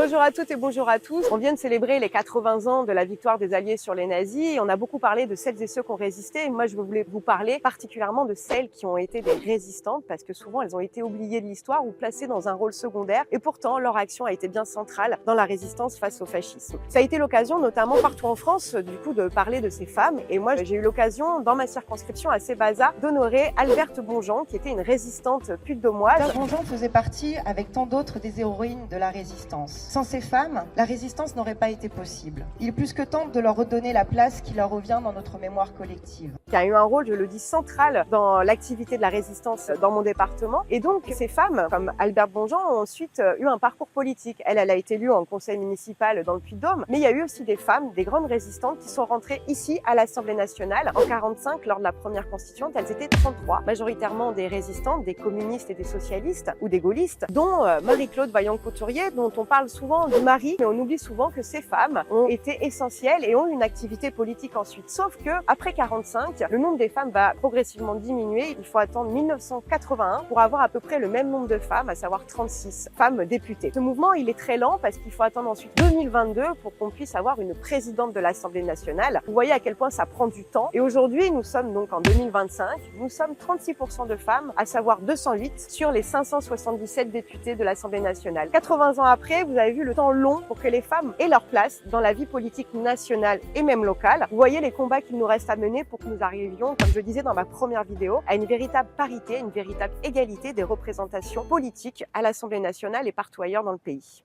Bonjour à toutes et bonjour à tous. On vient de célébrer les 80 ans de la victoire des Alliés sur les nazis. On a beaucoup parlé de celles et ceux qui ont résisté. Et moi, je voulais vous parler particulièrement de celles qui ont été des résistantes parce que souvent, elles ont été oubliées de l'histoire ou placées dans un rôle secondaire. Et pourtant, leur action a été bien centrale dans la résistance face au fascisme. Ça a été l'occasion, notamment partout en France, du coup, de parler de ces femmes. Et moi, j'ai eu l'occasion, dans ma circonscription à Sébaza, d'honorer Alberte Bonjean, qui était une résistante puy-de-dômoise. Alberte Bonjean faisait partie, avec tant d'autres, des héroïnes de la résistance. Sans ces femmes, la résistance n'aurait pas été possible. Il est plus que temps de leur redonner la place qui leur revient dans notre mémoire collective. Qui a eu un rôle, je le dis, central dans l'activité de la résistance dans mon département. Et donc, ces femmes, comme Alberte Bonjean, ont ensuite eu un parcours politique. Elle a été élue en conseil municipal dans le Puy-de-Dôme, mais il y a eu aussi des femmes, des grandes résistantes qui sont rentrées ici à l'Assemblée nationale en 45 lors de la première constituante. Elles étaient 33, majoritairement des résistantes, des communistes et des socialistes ou des gaullistes, dont Marie-Claude Vaillant-Couturier, dont on parle souvent du mari, mais on oublie souvent que ces femmes ont été essentielles et ont une activité politique ensuite. Sauf que après 45, le nombre des femmes va progressivement diminuer. Il faut attendre 1981 pour avoir à peu près le même nombre de femmes, à savoir 36 femmes députées. Ce mouvement, il est très lent parce qu'il faut attendre ensuite 2022 pour qu'on puisse avoir une présidente de l'Assemblée nationale. Vous voyez à quel point ça prend du temps. Et aujourd'hui, nous sommes donc en 2025. Nous sommes 36% de femmes, à savoir 208 sur les 577 députés de l'Assemblée nationale. 80 ans après, vous avez vu le temps long pour que les femmes aient leur place dans la vie politique nationale et même locale. Vous voyez les combats qu'il nous reste à mener pour que nous arrivions, comme je disais dans ma première vidéo, à une véritable parité, une véritable égalité des représentations politiques à l'Assemblée nationale et partout ailleurs dans le pays.